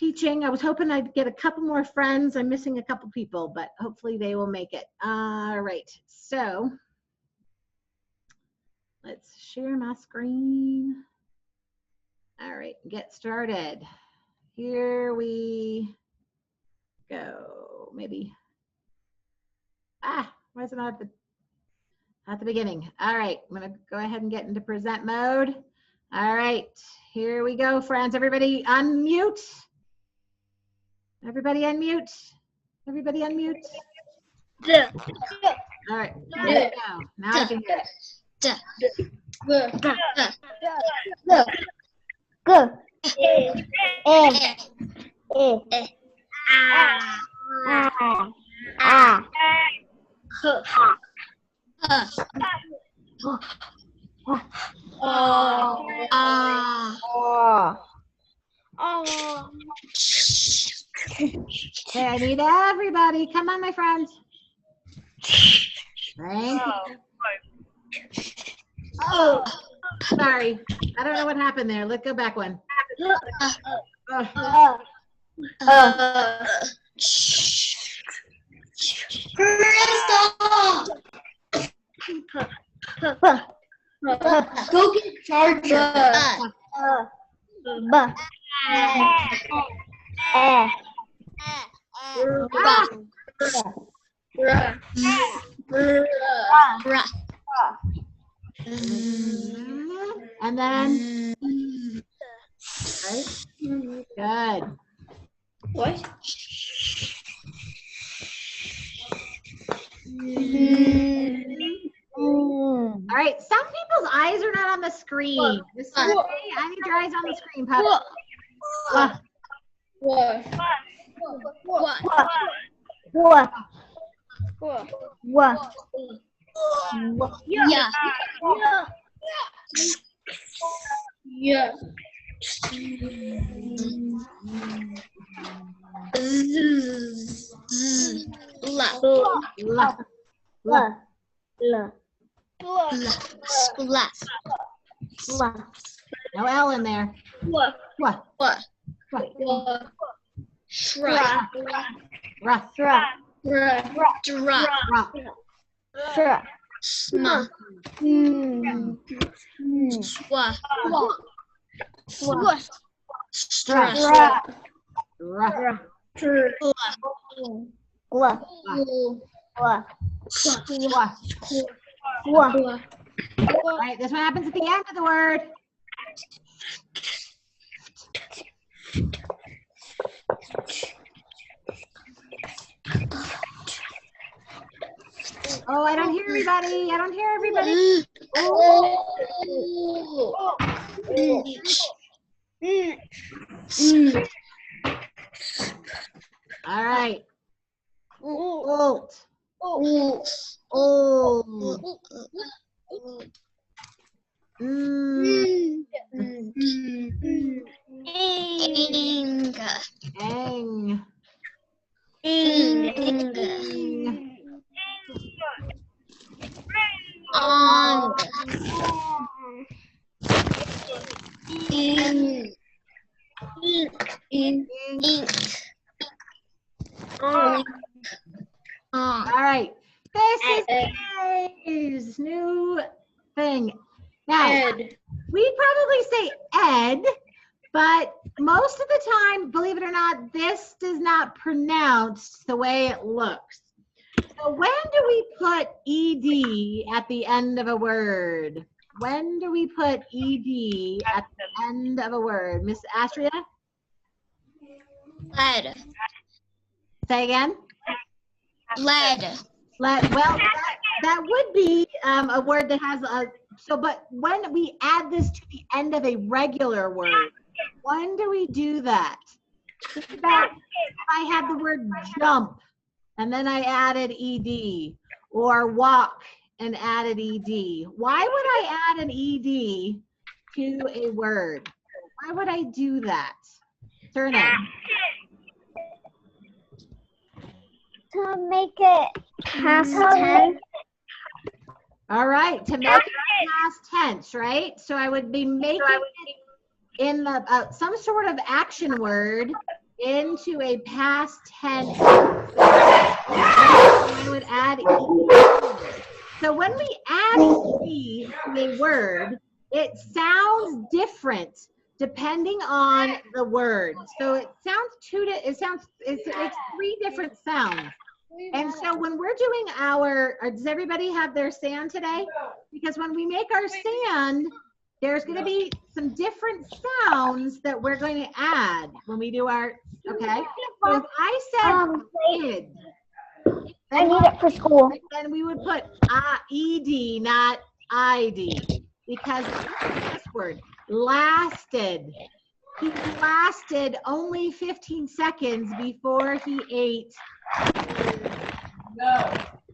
teaching. I was hoping I'd get a couple more friends. I'm missing a couple people, but hopefully they will make it. All right, so let's share my screen. All right, get started. Here we go. Maybe. Why is it not at the beginning? All right, I'm gonna go ahead and get into present mode. All right, here we go, friends. Everybody unmute. Everybody unmute. Everybody unmute. Yeah. All right, there we go. Now I can hear it. Go. Okay, I need everybody. Come on, my friends. Thank you. Oh, sorry. I don't know what happened there. Let's go back one. Go get charger. And then, right? Good. What? All right, some people's eyes are not on the screen. This Sunday, I need your eyes on the screen, Pop. What? Yeah. Yeah. No L in there. What? Shrub. Rough. Sma. All right, this one happens at the end of the word. Oh, I don't hear everybody. I don't hear everybody. All right. Old. Ang. All right. This is today's new thing. Now, we probably say Ed, but most of the time, believe it or not, this does not pronounce the way it looks. So when do we put ED at the end of a word? When do we put ED at the end of a word? Miss Astria? Lead. Say again? Lead. Well, that would be a word that has a, so, but when we add this to the end of a regular word, when do we do that? Think about if I had the word jump and then I added ED, or walk and added ED. Why would I add an ED to a word? Why would I do that? Serena. To make it past tense. All right, to make it past tense, right? So I would be making it in the some sort of action word into a past tense. I would add ed. So when we add ed to a word, it sounds different depending on the word. So it sounds it's three different sounds. And so when we're doing does everybody have their sand today? Because when we make our sand, there's going to be some different sounds that we're going to add when we do our, okay? So if I said id, I need it for school. then we would put ed, not id, because this word, lasted. He lasted only 15 seconds before he ate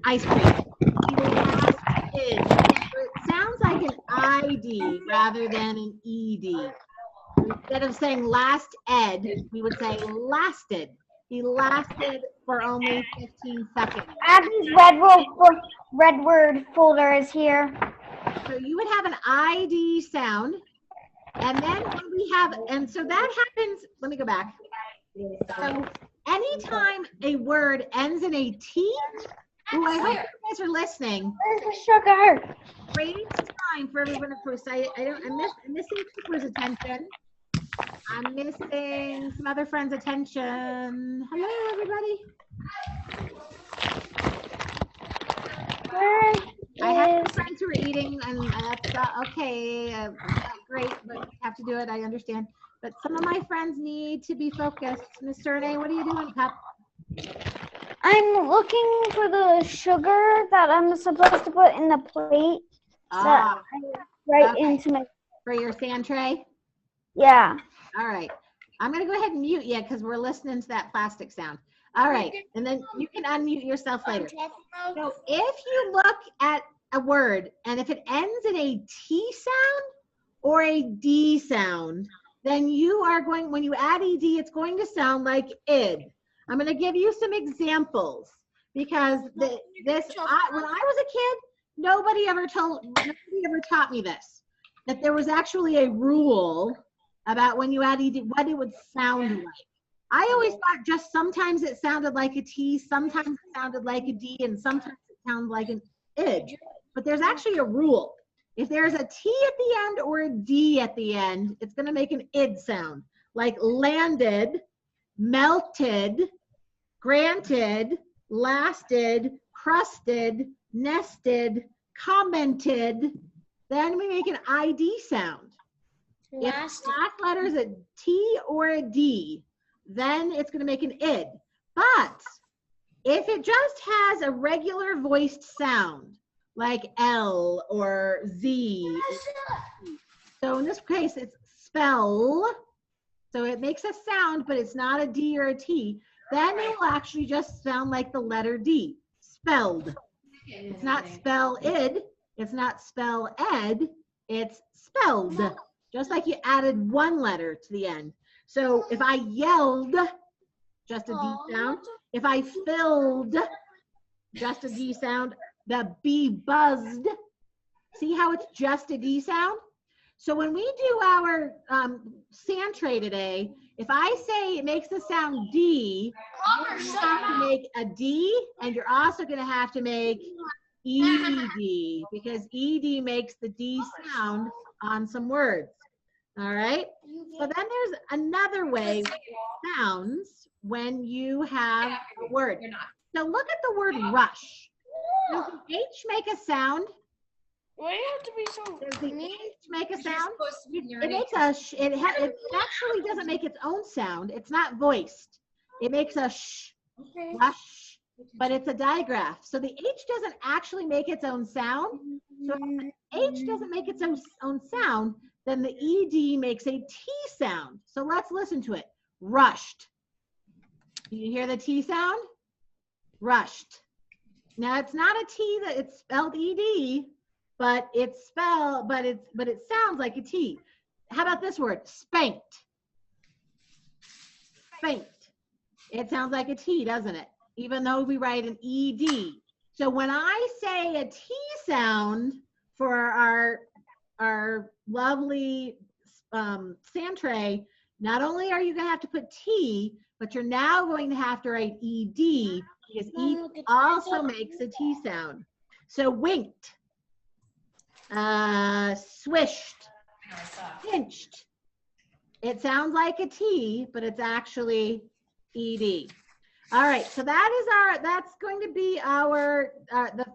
ice cream. He lasted. So it sounds like an ID rather than an ED. Instead of saying last ed, we would say lasted. He lasted for only 15 seconds. Abby's red word folder is here. So you would have an ID sound. And then when we have, and so that happens, let me go back. So anytime a word ends in a T, ooh, I hope you guys are listening. Where's the sugar? Great time for everyone to post. I'm missing Cooper's attention. I'm missing some other friends' attention. Hello, everybody. I have some friends who are eating, and that's okay. Great, but you have to do it. I understand. But some of my friends need to be focused. Miss Serne, what are you doing, Pep? I'm looking for the sugar that I'm supposed to put in the plate. Into my. For your sand tray? Yeah. All right. I'm going to go ahead and mute you because we're listening to that plastic sound. All right. And then you can unmute yourself later. So if you look at a word and if it ends in a T sound or a D sound, then you are going, when you add ED, it's going to sound like id. I'm going to give you some examples because when I was a kid, nobody ever taught me this, that there was actually a rule about when you add ed, what it would sound like. I always thought just sometimes it sounded like a T, sometimes it sounded like a D, and sometimes it sounded like an id. But there's actually a rule. If there's a T at the end or a D at the end, it's going to make an id sound, like landed, melted, granted, lasted, crusted, nested, commented. Then we make an ID sound. If the last letter is a T or a D, then it's going to make an id. But if it just has a regular voiced sound, like L or Z, so in this case, it's spell. So it makes a sound, but it's not a D or a T. Then it will actually just sound like the letter D, spelled. It's not spell id, it's not spell ed, it's spelled. Just like you added one letter to the end. So if I yelled, just a D sound. If I filled, just a D sound. The bee buzzed. See how it's just a D sound? So when we do our sand tray today, if I say it makes the sound D, you have to make a D, and you're also going to have to make ED, because ED makes the D sound on some words. All right? So then there's another way it sounds when you have a word. So look at the word rush. Does the H make a sound? Why do you have to be so Does the mean? H make a sound? It makes a it actually doesn't make its own sound. It's not voiced. It makes a sh, rush, but it's a digraph. So the H doesn't actually make its own sound. So if the H doesn't make its own sound, then the ED makes a T sound. So let's listen to it. Rushed. Do you hear the T sound? Rushed. Now it's not a T that it's spelled ED, but it sounds like a T. How about this word? Spanked. Spanked. It sounds like a T, doesn't it? Even though we write an ED. So when I say a T sound for our lovely sand tray, not only are you going to have to put T, but you're now going to have to write ED because E also makes a T sound. So winked, swished, pinched. It sounds like a T, but it's actually ED. All right, so that's going to be our,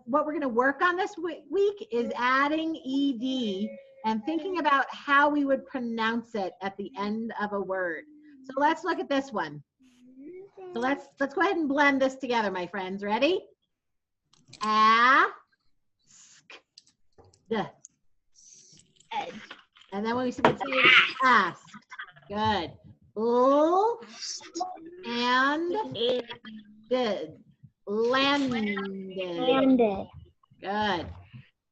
what we're going to work on this week is adding ED and thinking about how we would pronounce it at the end of a word. So let's look at this one. So let's go ahead and blend this together, my friends. Ready? Ask. And then when we say asked. Good. And did. Landed. Good.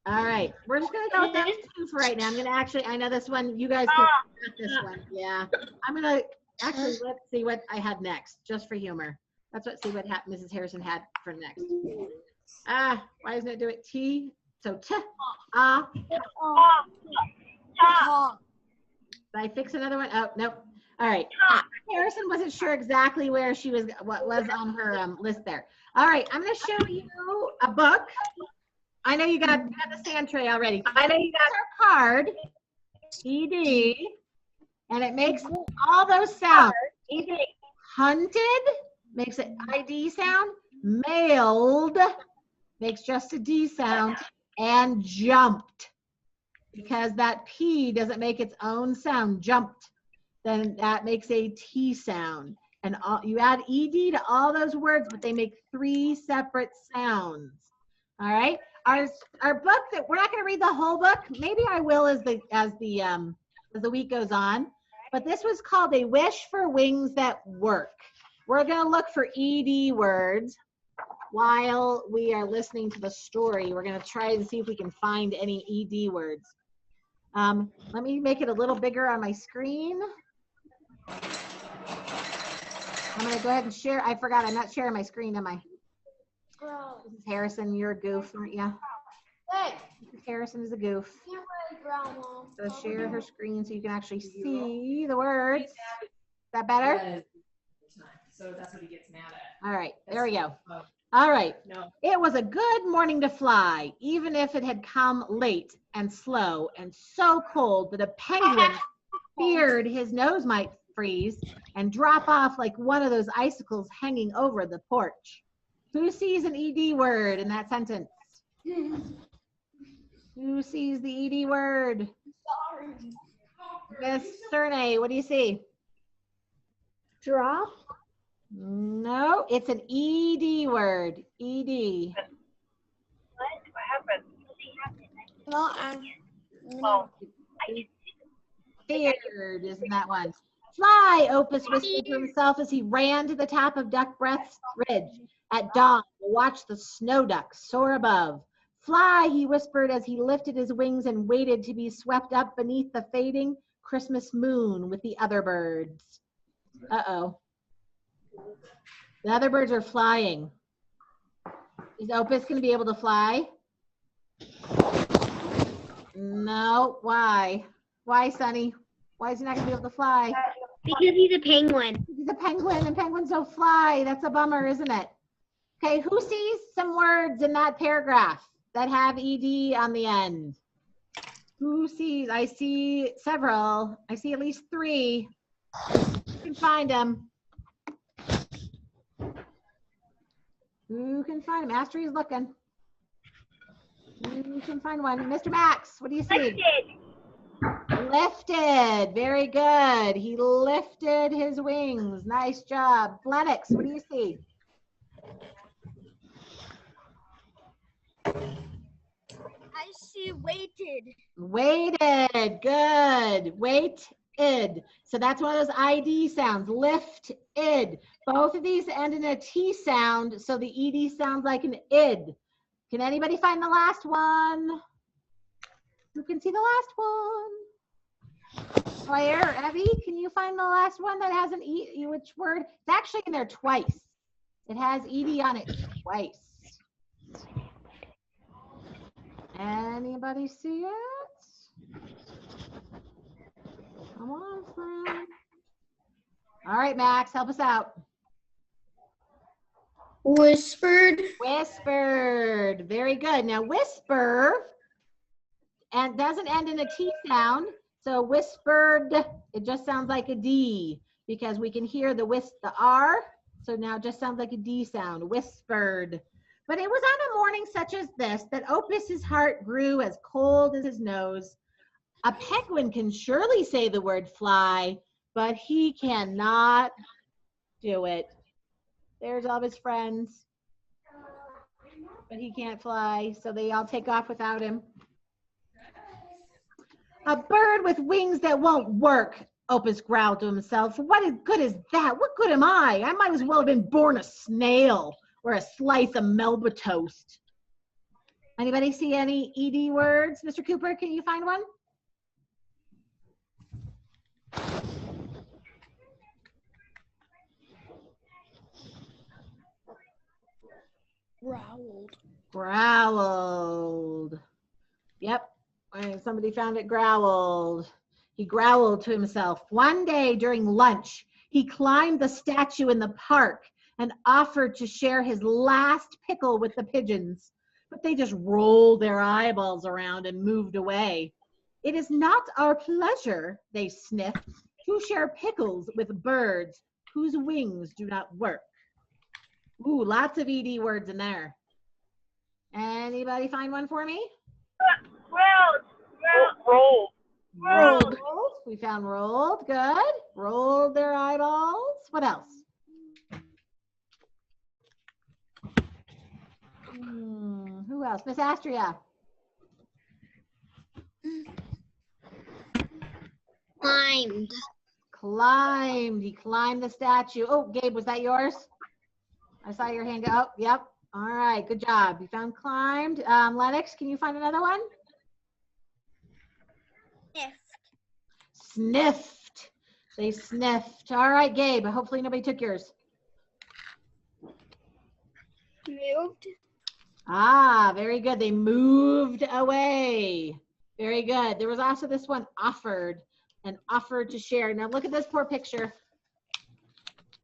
All right. We're just going to go with those two for right now. I'm going to actually, I know this one, you guys can get this one. Yeah. I'm going to actually, let's see what I had next, just for humor. Let's see what Mrs. Harrison had for next. Why doesn't it do it? T. So T. Did I fix another one? Oh, nope. All right. Harrison wasn't sure exactly where she was, what was on her list there. All right. I'm going to show you a book. I know you got the sand tray already. I know you got our card, ED, and it makes all those sounds. Hunted makes an ID sound. Mailed makes just a D sound. And jumped. Because that P doesn't make its own sound, jumped, then that makes a T sound. And you add ED to all those words, but they make 3 separate sounds. All right. Our book that we're not going to read the whole book. Maybe I will as the week goes on. But this was called A Wish for Wings That Work. We're going to look for ED words while we are listening to the story. We're going to try and see if we can find any ED words. Let me make it a little bigger on my screen. I'm going to go ahead and share. I forgot, I'm not sharing my screen, am I? Mrs. Harrison, you're a goof, aren't you? Mrs. Harrison is a goof. So share her screen so you can actually see the words. Is that better? So that's what he gets mad at. All right, there we go. All right. It was a good morning to fly, even if it had come late and slow and so cold that a penguin feared his nose might freeze and drop off like one of those icicles hanging over the porch. Who sees an ED word in that sentence? Who sees the ED word? Miss Cernay, what do you see? Drop. No, it's an ED word. ED. What happened? No, Feared, isn't that one? Fly, Opus whispered to himself as he ran to the top of Duck Breath's ridge at dawn to watch the snow ducks soar above. Fly, he whispered as he lifted his wings and waited to be swept up beneath the fading Christmas moon with the other birds. Uh-oh. The other birds are flying. Is Opus going to be able to fly? No. Why? Why, Sonny? Why is he not going to be able to fly? because he's a penguin. He's a penguin, and penguins don't fly. That's a bummer, isn't it? Okay, who sees some words in that paragraph that have ED on the end? Who sees? I see several. I see at least 3. You can find them. Who can find them? Astrie's looking. You can find one. Mr. Max, what do you see? Lifted. Very good. He lifted his wings. Nice job. Lennox, what do you see? I see waited. Waited. Good. Waited. So that's one of those ID sounds. Lifted. Both of these end in a T sound, so the ED sounds like an id. Can anybody find the last one? Who can see the last one? Claire, Evie, can you find the last one that has an E? Which word? It's actually in there twice. It has ED on it twice. Anybody see it? Come on, friend. All right, Max, help us out. Whispered. Whispered. Very good. Now, whisper and doesn't end in a T sound. So whispered, it just sounds like a D because we can hear the R. So now it just sounds like a D sound, whispered. But it was on a morning such as this that Opus's heart grew as cold as his nose. A penguin can surely say the word fly, but he cannot do it. There's all of his friends, but he can't fly, so they all take off without him. A bird with wings that won't work, Opus growled to himself. What good is that? What good am I? I might as well have been born a snail or a slice of Melba toast. Anybody see any ED words? Mr. Cooper, can you find one? Growled. Growled. Yep. Somebody found it, growled. He growled to himself. One day during lunch, he climbed the statue in the park and offered to share his last pickle with the pigeons, but they just rolled their eyeballs around and moved away. It is not our pleasure, they sniffed, to share pickles with birds whose wings do not work. Ooh, lots of ED words in there. Anybody find one for me? Rolled. Rolled. We found rolled. Good. Rolled their eyeballs. What else? Who else? Miss Astria. Climbed. Climbed. He climbed the statue. Oh, Gabe, was that yours? I saw your hand go. Oh, yep. All right. Good job. You found climbed. Lennox, can you find another one? Sniffed. They sniffed. All right, Gabe. Hopefully nobody took yours. Moved. Ah, very good. They moved away. Very good. There was also this one, offered, and offered to share. Now look at this poor picture.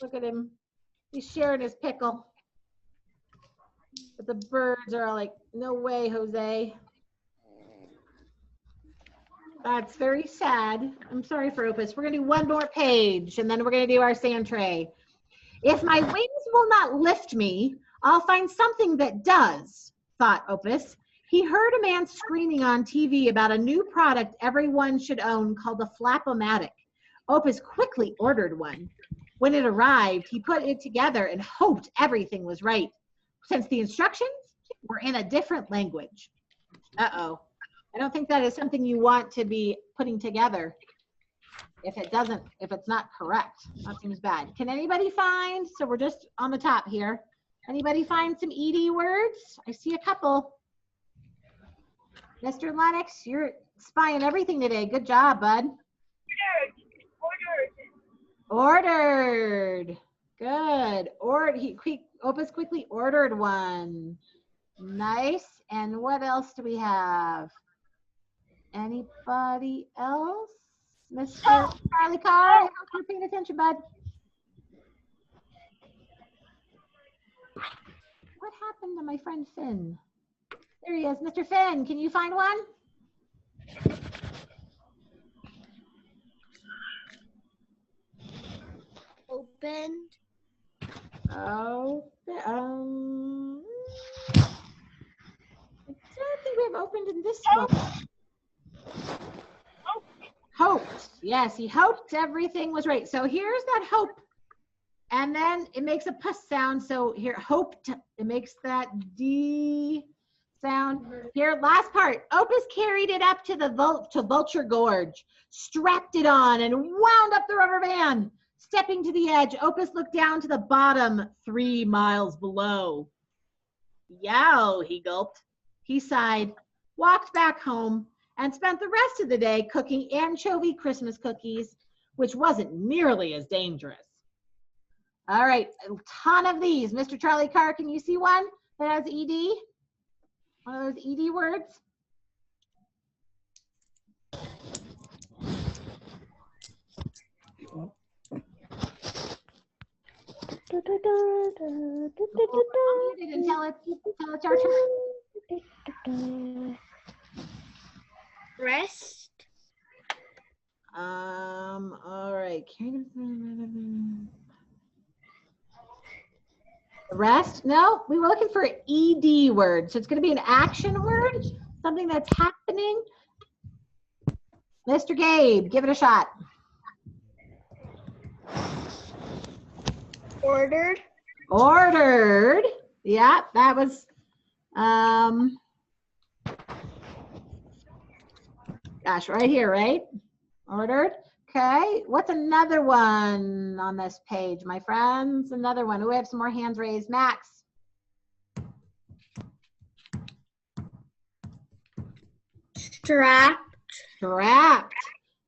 Look at him. He's sharing his pickle. But the birds are all like, no way, Jose. That's very sad. I'm sorry for Opus. We're going to do one more page, and then we're going to do our sand tray. If my wings will not lift me, I'll find something that does, thought Opus. He heard a man screaming on TV about a new product everyone should own called the Flap-O-Matic. Opus quickly ordered one. When it arrived, he put it together and hoped everything was right, since the instructions were in a different language. Uh-oh. I don't think that is something you want to be putting together if it's not correct. That seems bad. Can anybody find, so we're just on the top here, anybody find some ED words? I see a couple. Mr. Lennox, you're spying everything today. Good job, bud. Ordered. Good. Opus quickly ordered one. Nice. And what else do we have? Anybody else? Mr. Charlie Carr, I hope you're paying attention, bud. What happened to my friend Finn? There he is. Mr. Finn, can you find one? Opened. Oh, I don't think we have opened in this one. Hoped. Yes, he hoped everything was right. So here's that hope. And then it makes a puss sound. So here, hoped, it makes that D sound. Here, last part. Opus carried it up to Vulture Gorge, strapped it on, and wound up the rubber band. Stepping to the edge, Opus looked down to the bottom 3 miles below. Yow, he gulped. He sighed, walked back home, and spent the rest of the day cooking anchovy Christmas cookies, which wasn't nearly as dangerous. All right, a ton of these. Mr. Charlie Carr, can you see one that has ED? One of those ED words? Unmute it until it's our turn. Rest. All right. Rest? No, we were looking for an ED word. So it's going to be an action word, something that's happening. Mr. Gabe, give it a shot. Ordered. Ordered. Yeah, that was, gosh, right here, right? Ordered. Okay, what's another one on this page, my friends? Another one. We have some more hands raised. Max. Strapped. Strapped.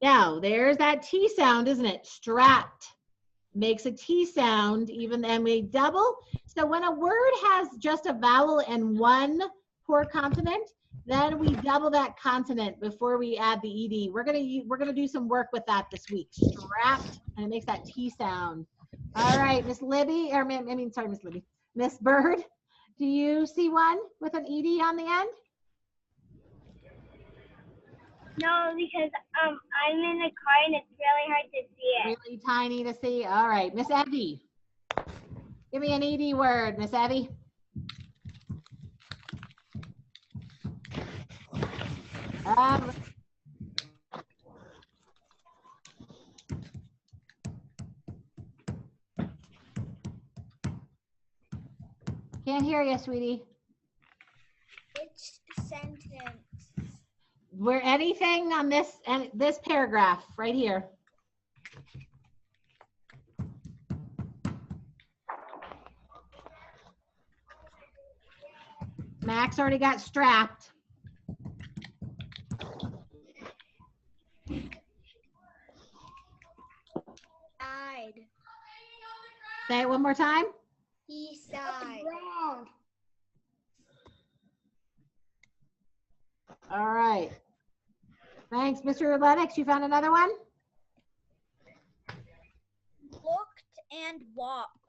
Now, there's that T sound, isn't it? Strapped. Makes a T sound, even then we double. So when a word has just a vowel and one poor consonant, then we double that consonant before we add the ED. We're gonna do some work with that this week. Strapped, and it makes that T sound. All right, Miss Libby, or sorry, Miss Libby. Miss Bird, do you see one with an ED on the end? No, because I'm in the car and it's really hard to see it. Really tiny to see. All right, Miss Evie. Give me an ED word, Miss Evie. Can't hear you, sweetie. Which sentence? Where anything on this paragraph right here. Max already got strapped. Side. Say it one more time. East side. All right. Thanks, Mr. Lennox. You found another one? Looked and walked.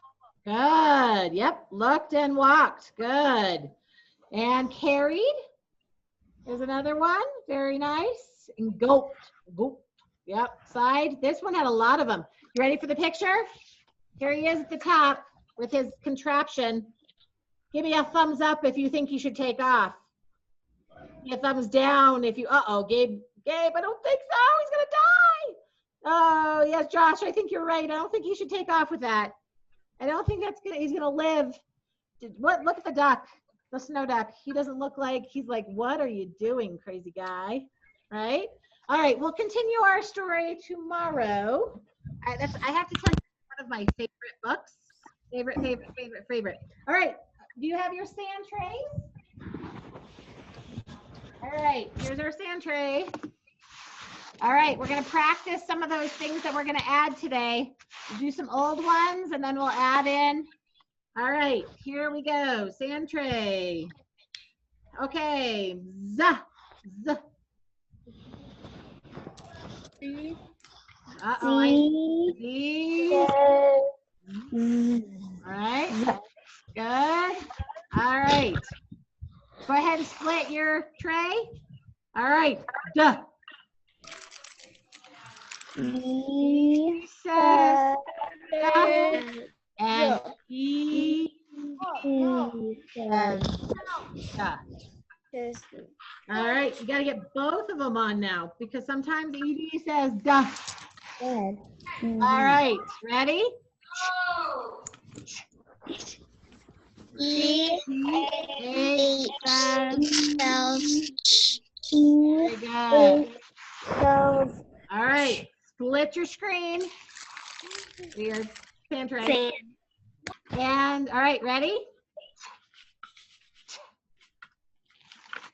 Good. Yep. Looked and walked. Good. And carried is another one. Very nice. And gulped. Gulped. Yep. Side. This one had a lot of them. You ready for the picture? Here he is at the top with his contraption. Give me a thumbs up if you think you should take off. Give me a thumbs down if you, Gabe, I don't think so. He's going to die. Oh, yes, Josh, I think you're right. I don't think you should take off with that. I don't think he's going to live. Look at the duck, the snow duck. He doesn't look like, he's like, what are you doing, crazy guy? Right? All right, we'll continue our story tomorrow. I have to tell you one of my favorite books. Favorite. All right, do you have your sand trays? All right, here's our sand tray. All right, we're gonna practice some of those things that we're gonna add today. We'll do some old ones and then we'll add in. All right, here we go, sand tray. Okay, Z. Z. All right, good. All right, go ahead and split your tray. All right, duh. E says duh, and E says duh. All right, you got to get both of them on now because sometimes ED says duh. All right, ready? E says very good. All right, split your screen. Weird. Sand tray. And all right, ready?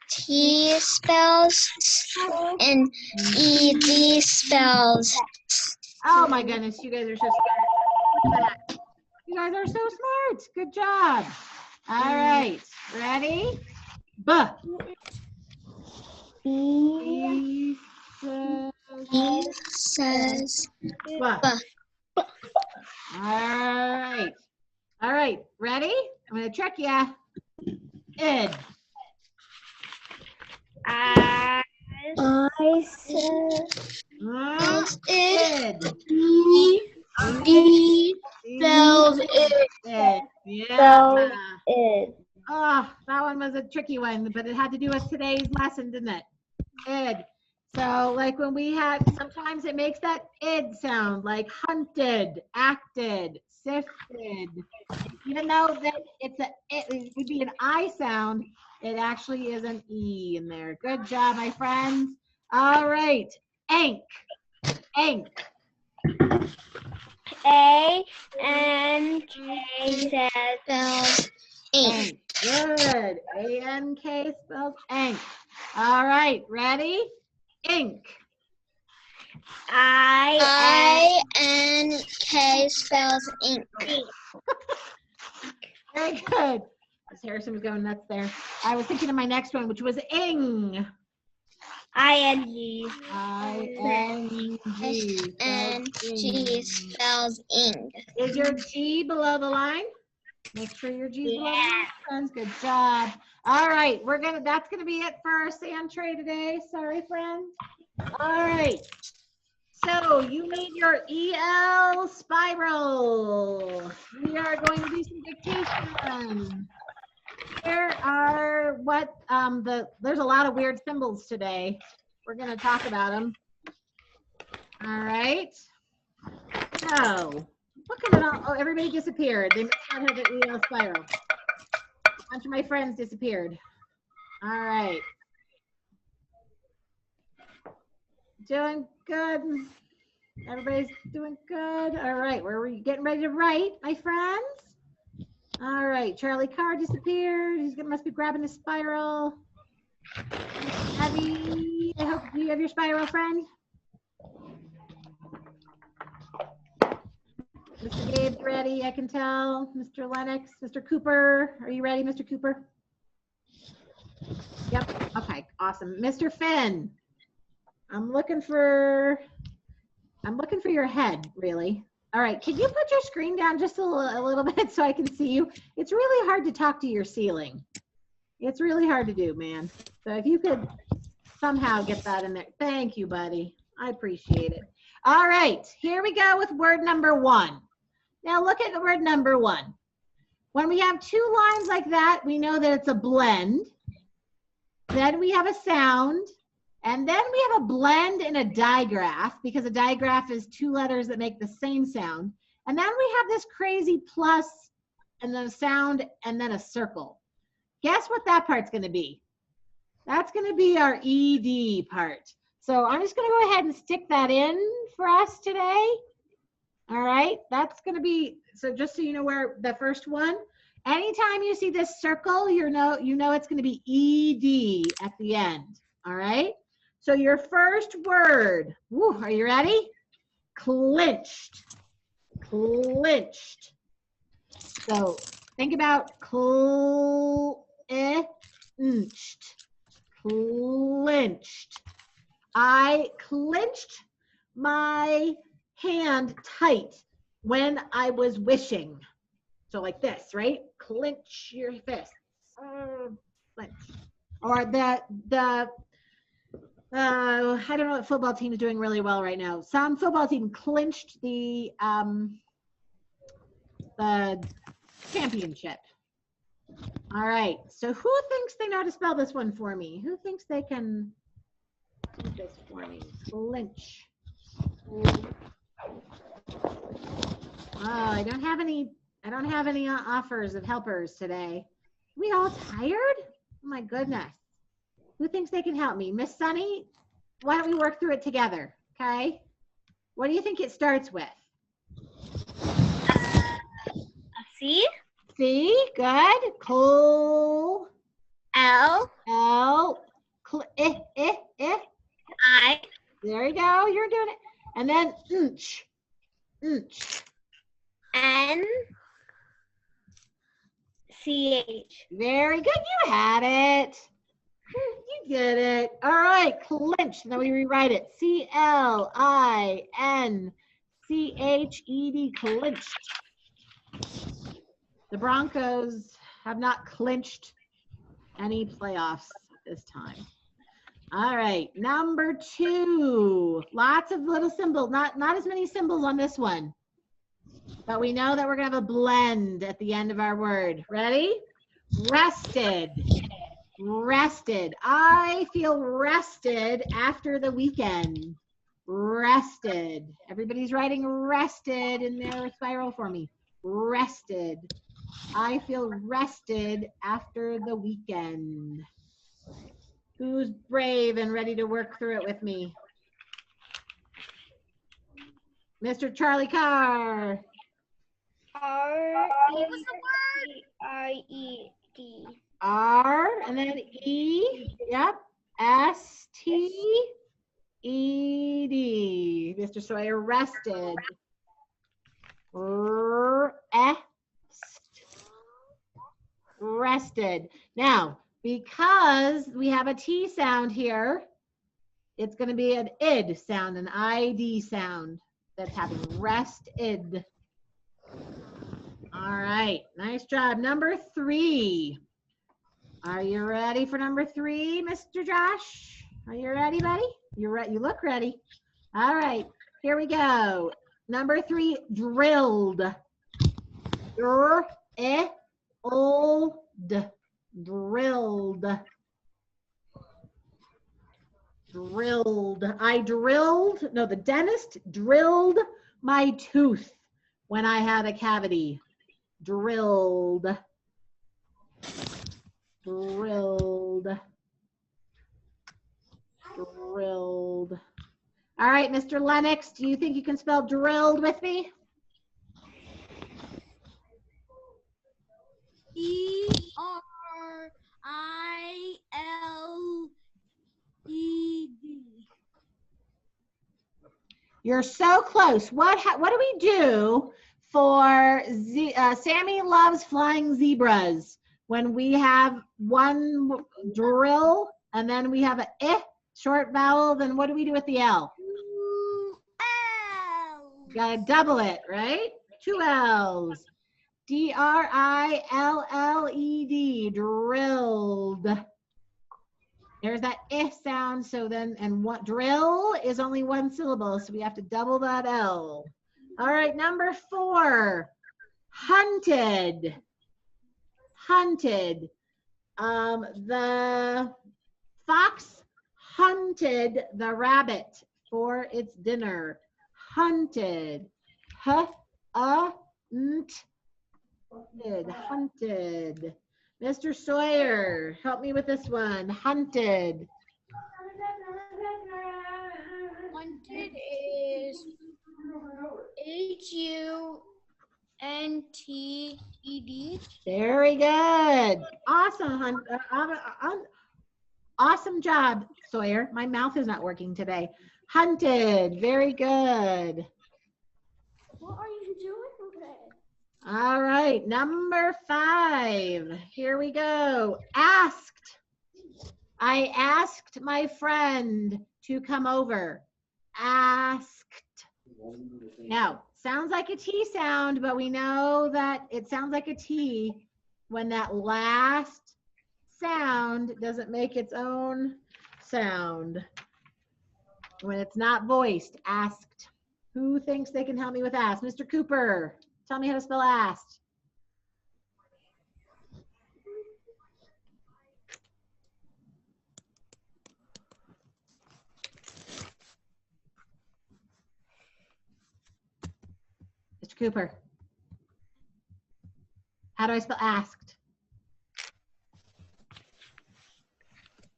T spells and ED spells. Oh my goodness, you guys are so smart. You guys are so smart. Good job. All right, ready? B. E says B. All right. All right, ready? I'm gonna trick ya. Id. I said Id. D spells it. Id. Yeah. spells it. Oh, that one was a tricky one, but it had to do with today's lesson, didn't it? Id. So like when we had, sometimes it makes that id sound, like hunted, acted, sifted. Even though that it would be an I sound, it actually is an E in there. Good job, my friends. All right, ink, ink. A-N-K says Spells ink. Ink. Good. A-N-K spells ink. All right, ready? Ink. I-N-K spells ink. Very good. Miss Harrison was going nuts there. I was thinking of my next one, which was ing. I-N-G. I-N-G. N-G spells ink. Is your G below the line? Make sure your G's below the line, friends. Good job. All right, that's gonna be it for our sand tray today. Sorry, friends. All right. So you need your EL spiral. We are going to do some dictation. There are there's a lot of weird symbols today. We're going to talk about them. All right. So, look at it all. Oh, everybody disappeared. They must not have the EL spiral. A bunch of my friends disappeared. All right. Doing good. Everybody's doing good. All right, we're getting ready to write, my friends. All right, Charlie Carr disappeared. Must be grabbing the spiral. Abby, I hope you have your spiral, friend. Mr. Gabe's ready, I can tell. Mr. Lennox, Mr. Cooper, are you ready, Mr. Cooper? Yep, okay, awesome. Mr. Finn, I'm looking for your head, really. All right, can you put your screen down just a little bit so I can see you? It's really hard to talk to your ceiling. It's really hard to do, man. So if you could somehow get that in there. Thank you, buddy. I appreciate it. All right, here we go with word number 1. Now look at the word number 1. When we have 2 lines like that, we know that it's a blend. Then we have a sound. And then we have a blend and a digraph, because a digraph is 2 letters that make the same sound. And then we have this crazy plus and then a sound and then a circle. Guess what that part's going to be? That's going to be our ED part. So I'm just going to go ahead and stick that in for us today. All right, that's going to be, so just so you know where the first one, anytime you see this circle, you know it's going to be ED at the end. All right. So your first word, are you ready? Clinched, clinched. So think about clinched, clinched. I clenched my hand tight when I was wishing. So like this, right? Clench your fists. Clench. Or I don't know what football team is doing really well right now. Some football team clinched the championship. All right. So who thinks they know how to spell this one for me? Who thinks they can do this for me? Clinch. Oh, I don't have any offers of helpers today. We all tired? Oh my goodness. Who thinks they can help me? Miss Sunny, why don't we work through it together, okay? What do you think it starts with? C. C, good. Col. L. L. I. There you go, you're doing it. And then inch. N. C-H. Very good, you had it. You did it. All right, clinch. Now we rewrite it. C-L-I-N-C-H-E-D, clinched. The Broncos have not clinched any playoffs this time. All right, number 2. Lots of little symbols, not as many symbols on this one. But we know that we're gonna have a blend at the end of our word. Ready? Rested. Rested. I feel rested after the weekend. Rested. Everybody's writing rested in their spiral for me. Rested. I feel rested after the weekend. Who's brave and ready to work through it with me? Mr. Charlie Carr. R-E-I-E-D. R and then E. Yep. S-T-E-D. Mr. Sawyer, rested. Rested. Now, because we have a T sound here, it's going to be an id sound, an ID sound that's having rested. All right, nice job. Number 3. Are you ready for number 3, Mr. Josh? Are you ready, buddy? You're right. You look ready. All right, here we go. Number 3, drilled. Drilled. Drilled. I drilled. No, the dentist drilled my tooth when I had a cavity. Drilled. Drilled. Drilled. All right, Mr. Lennox, do you think you can spell drilled with me? E-R-I-L-E-D. You're so close. What do we do for Sammy Loves Flying Zebras when we have one drill and then we have a short vowel? Then what do we do with the L? L. Gotta double it, right? 2 L's. D-R-I-L-L-E-D. Drilled. There's that sound. So then, and what drill is only 1 syllable, so we have to double that L. All right, number 4. Hunted. Hunted. The fox hunted the rabbit for its dinner. Hunted. Hunted. Mr. Sawyer, help me with this one. Hunted. Hunted is H-U-N-T-E-D. Very good. Awesome. Awesome job, Sawyer. My mouth is not working today. Hunted. Very good. What are you doing today? All right. Number 5. Here we go. Asked. I asked my friend to come over. Asked. Now, sounds like a T sound, but we know that it sounds like a T when that last sound doesn't make its own sound. When it's not voiced. Asked. Who thinks they can help me with asked? Mr. Cooper, tell me how to spell asked. Mr. Cooper, how do I spell asked?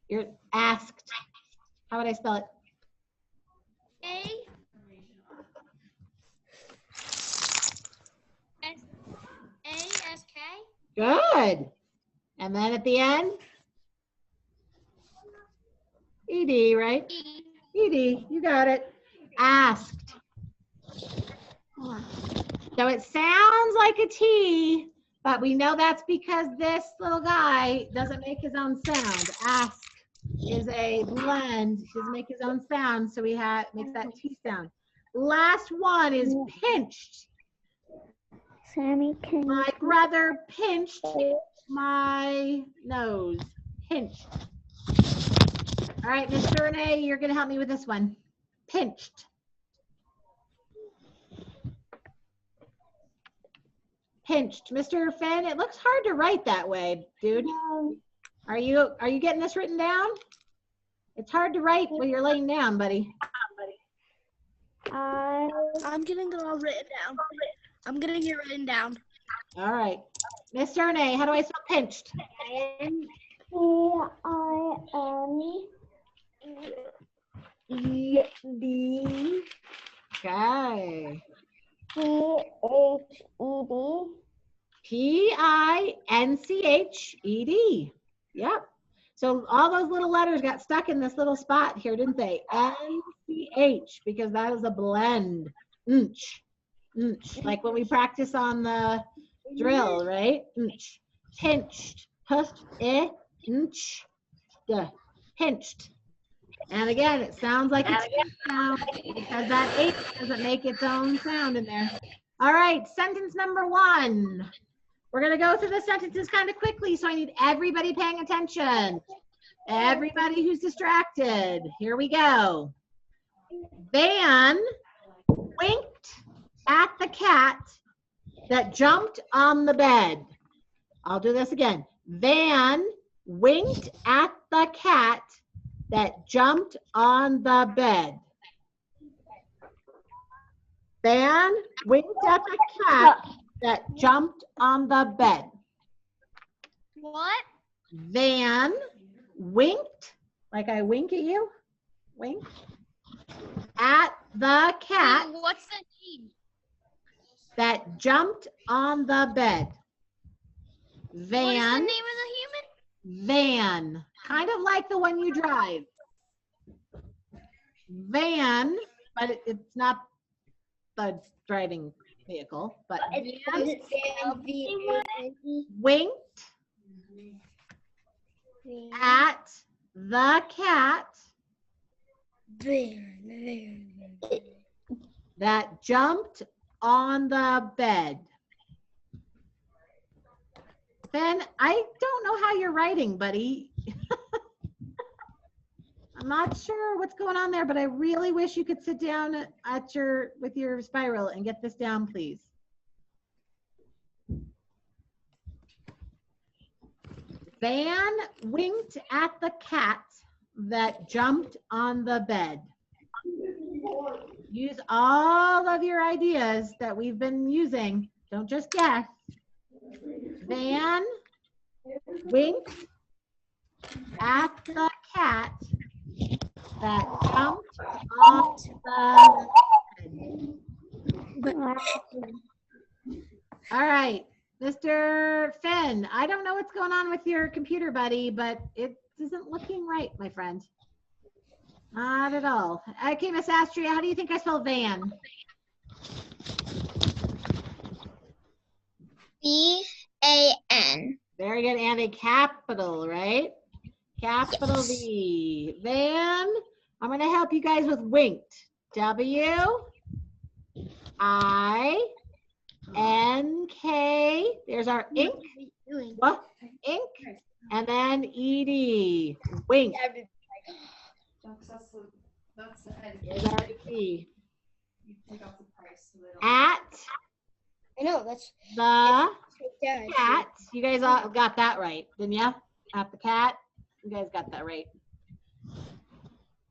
You're asked. How would I spell it? A-S-K. Good. And then at the end? ED, right? ED, you got it. Asked. So it sounds like a T, but we know that's because this little guy doesn't make his own sound. Ask is a blend. He doesn't make his own sound, so makes that T sound. Last one is pinched. Sammy, can you My brother pinched my nose. Pinched. All right, Miss Renee, you're going to help me with this one. Pinched. Pinched. Mr. Finn, it looks hard to write that way, dude. Are you getting this written down? It's hard to write when you're laying down, buddy. I'm getting it all written down. I'm getting it written down. All right. Miss Renee, how do I spell pinched? P-I-N-E-D. Okay. P-H-E-D. P-I-N-C-H-E-D. Yep. So all those little letters got stuck in this little spot here, didn't they? N-C-H, because that is a blend. Nch. Nch. Like when we practice on the drill, right? Nch. Pinched. Pushed. Nch. Duh. Pinched. And again, it sounds like it's sound because that H doesn't make its own sound in there. All right, sentence number 1. We're going to go through the sentences kind of quickly, so I need everybody paying attention. Everybody who's distracted. Here we go. Van winked at the cat that jumped on the bed. I'll do this again. Van winked at the cat that jumped on the bed. Van winked at the cat that jumped on the bed. What? Van winked, like I wink at you, wink, at the cat What's the name? that jumped on the bed. What is the Van, name of the human? van, kind of like the one you drive. Van, but it's not the driving vehicle, but winked at the cat that jumped on the bed. Ben, I don't know how you're writing, buddy. I'm not sure what's going on there, but I really wish you could sit down at with your spiral and get this down, please. Van winked at the cat that jumped on the bed. Use all of your ideas that we've been using. Don't just guess. Van winked at the cat that jumped on the bed. All right, Mr. Finn, I don't know what's going on with your computer, buddy, but it isn't looking right, my friend. Not at all. Okay, Miss Astria, how do you think I spell van? V-A-N. Very good, and a capital, right? Capital Yes. V. Van. I'm going to help you guys with winked. W-I-N-K. There's our ink. What? Ink. And then E-D. Wink. That's the head. There's our E. You take off the price so they don't. At I know, that's the yeah. cat. You guys all got that right, didn't you? At the cat. You guys got that right.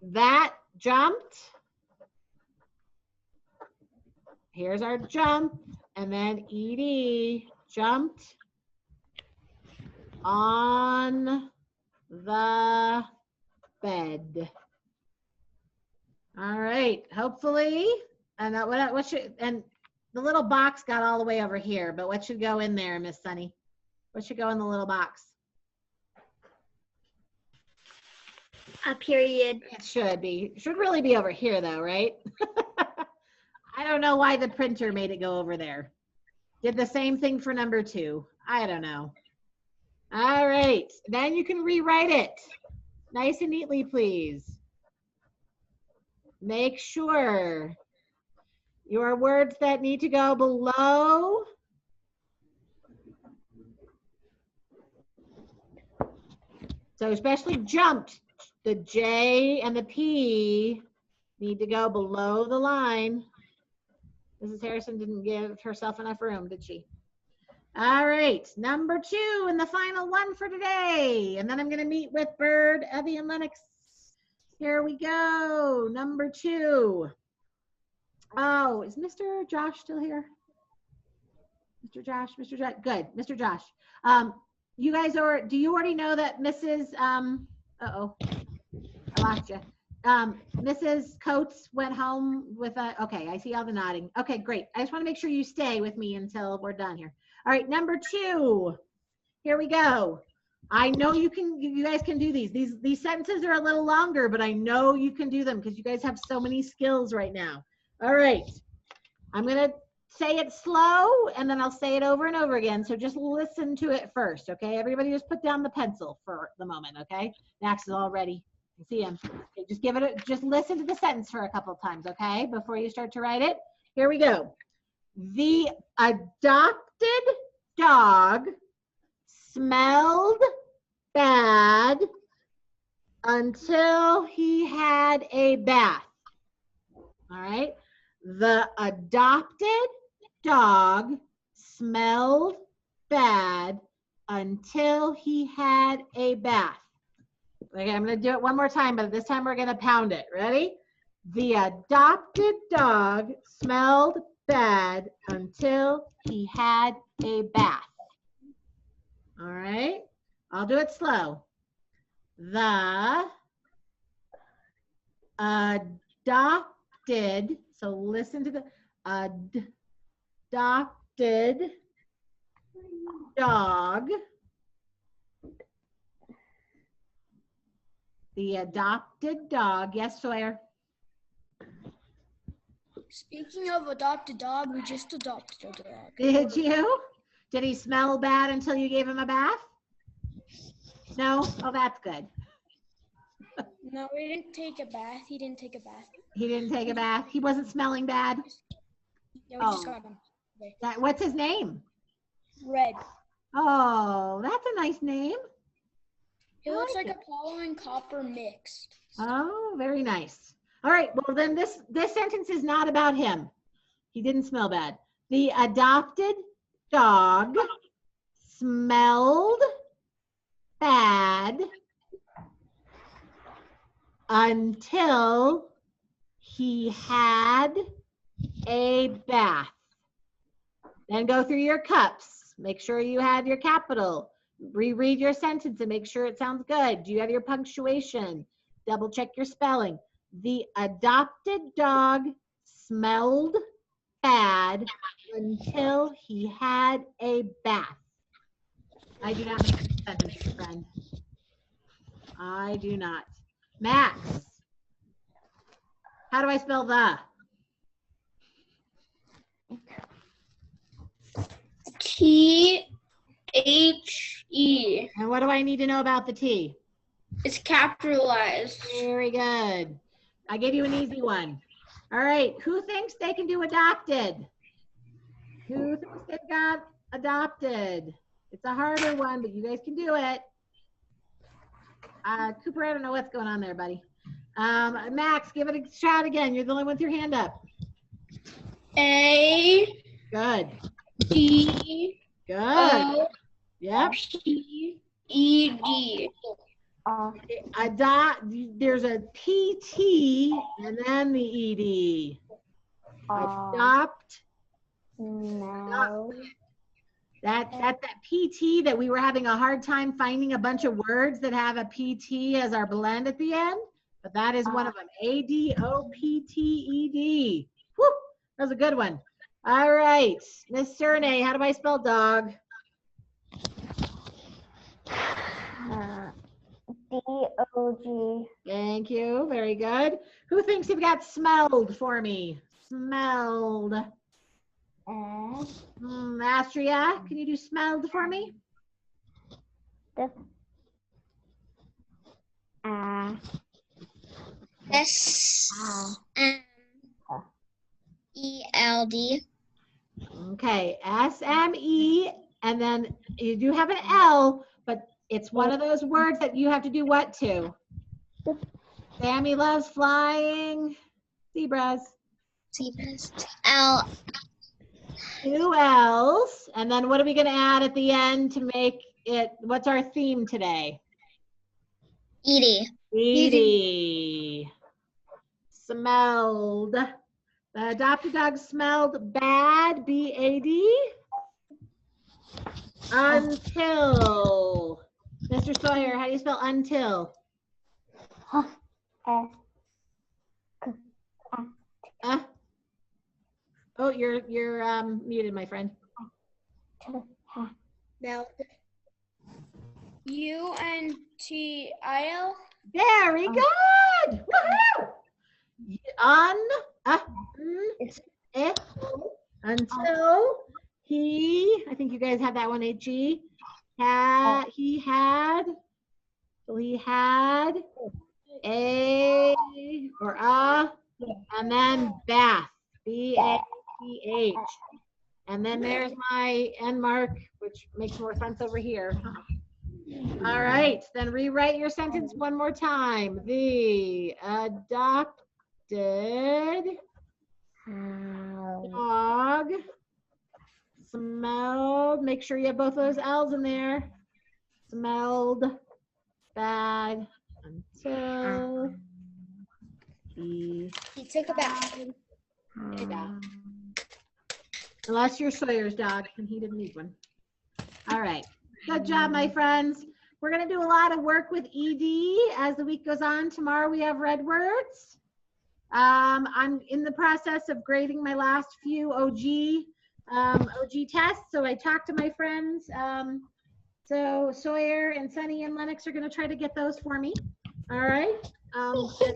That jumped. Here's our jump. And then ED jumped on the bed. All right. Hopefully. And what should, and the little box got all the way over here, but what should go in there, Miss Sunny? What should go in the little box? A period. It should be. It should really be over here though, right? I don't know why the printer made it go over there. Did the same thing for number 2. I don't know. All right. Then you can rewrite it. Nice and neatly, please. Make sure your words that need to go below So especially jumped, the J and the P need to go below the line. Mrs. Harrison didn't give herself enough room, did she? All right, number 2 and the final one for today. And then I'm going to meet with Bird, Evie, and Lennox. Here we go. Number 2. Oh, is Mr. Josh still here? Mr. Josh, good. Mr. Josh. You guys do you already know that Mrs. Uh-oh, I lost you. Mrs. Coates went home with okay, I see all the nodding. Okay, great. I just want to make sure you stay with me until we're done here. All right, number 2. Here we go. I know you guys can do these. These sentences are a little longer, but I know you can do them because you guys have so many skills right now. All right. I'm going to say it slow and then I'll say it over and over again. So just listen to it first, okay? Everybody just put down the pencil for the moment, okay? Max is all ready. I see him. Okay, just listen to the sentence for a couple of times, okay? Before you start to write it. Here we go. The adopted dog smelled bad until he had a bath. All right. The adopted dog smelled bad until he had a bath. Okay, I'm going to do it one more time, but this time we're going to pound it. Ready? The adopted dog smelled bad until he had a bath. All right. I'll do it slow. The adopted, so listen to the adopted dog. The adopted dog. Yes, Sawyer. Speaking of adopted dog, we just adopted a dog. Did you? Did he smell bad until you gave him a bath? No? Oh, that's good. No, we didn't take a bath. He didn't take a bath. He didn't take a bath. He wasn't smelling bad. Yeah, we just got him. What's his name? Red. Oh, that's a nice name. He looks like a Apollo and Copper mixed. Oh, very nice. All right. Well, then this sentence is not about him. He didn't smell bad. The adopted dog smelled bad until he had a bath. Then go through your cups. Make sure you have your capital. Reread your sentence and make sure it sounds good. Do you have your punctuation? Double check your spelling. The adopted dog smelled bad until he had a bath. I do not make a sentence, friend. I do not. Max, how do I spell the? T-H-E. And what do I need to know about the T? It's capitalized. Very good. I gave you an easy one. All right. Who thinks they can do adopted? Who thinks they've got adopted? It's a harder one, but you guys can do it. Cooper, I don't know what's going on there, buddy. Max, give it a shot again. You're the only one with your hand up. A. Good. D. Good. O. Yep. P. E. D. There's a PT and then the ED. Adopt. No. That's that PT that we were having a hard time finding a bunch of words that have a PT as our blend at the end, but that is one of them. ADOPTED. Whew, that was a good one. All right, Miss Cernay, how do I spell dog? D-O-G. Thank you, very good. Who thinks you've got smelled for me? Smelled. Astria, can you do smelled for me? S-M-E-L-D. Okay, S-M-E, and then you do have an L, but It's one of those words that you have to do what to? Sammy loves flying zebras. Zebras. L. 2 L's. And then what are we going to add at the end to make it, what's our theme today? Edie. Edie. Smelled. The adopted dog smelled bad, B-A-D. Until. Mr. Sawyer, how do you spell until? Oh, you're muted, my friend. Now. U-N-T-I-L. Very good. Woohoo! Until he, I think you guys have that one, H-E. He had a or a, and then bath, B-A-T-H. And then there's my end mark, which makes more sense over here. All right, then rewrite your sentence one more time. The adopted dog smelled, make sure you have both those L's in there, smelled bad until he took a bath. Unless you're Sawyer's dog and he didn't need one. All right, good job, my friends. We're gonna do a lot of work with ED as the week goes on. Tomorrow we have red words. I'm in the process of grading my last few OG tests. So I talked to my friends. So Sawyer and Sunny and Lennox are gonna try to get those for me. All right. Either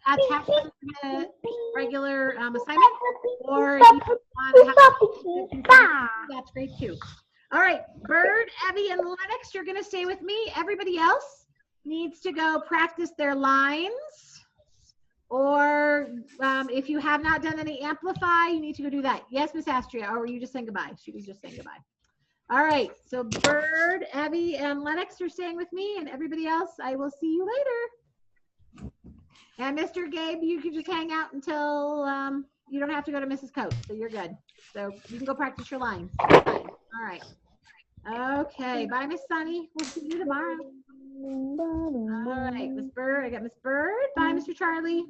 attach them to the regular assignment, or if you want to have that's great too. All right, Bird, Evie, and Lennox, you're gonna stay with me. Everybody else needs to go practice their lines, or if you have not done any amplify, you need to go do that. Yes, Miss Astria, or were you just saying goodbye? She was just saying goodbye. All right, so Bird, Evie, and Lennox are staying with me, and everybody else, I will see you later. And Mr. Gabe, you can just hang out until you don't have to go to Mrs. Coates, so you're good. So you can go practice your lines. All right. Okay, bye, Miss Sunny. We'll see you tomorrow. All right, Miss Bird. I got Miss Bird. Bye, Mr. Charlie.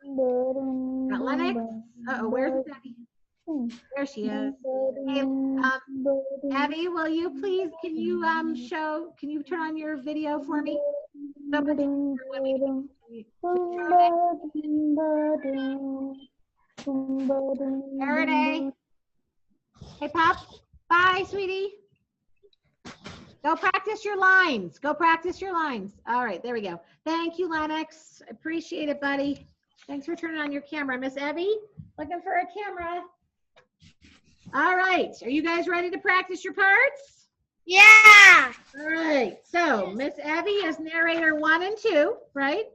Got Lennox. Uh-oh, where's Miss Abby? There she is. Hey, Abby, will you please, can you turn on your video for me? Faraday. Hey, Pop. Bye, sweetie. Go practice your lines. Go practice your lines. All right, there we go. Thank you, Lennox. I appreciate it, buddy. Thanks for turning on your camera. Miss Evie, looking for a camera. All right, are you guys ready to practice your parts? Yeah. All right, so Miss Evie is narrator 1 and 2, right?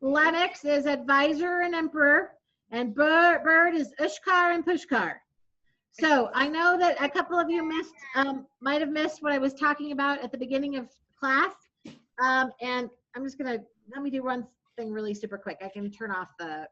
Lennox is advisor and emperor, and Bird is Ushkar and Pushkar. So I know that a couple of you might have missed what I was talking about at the beginning of class. And I'm just gonna, let me do one thing really super quick. I can turn off the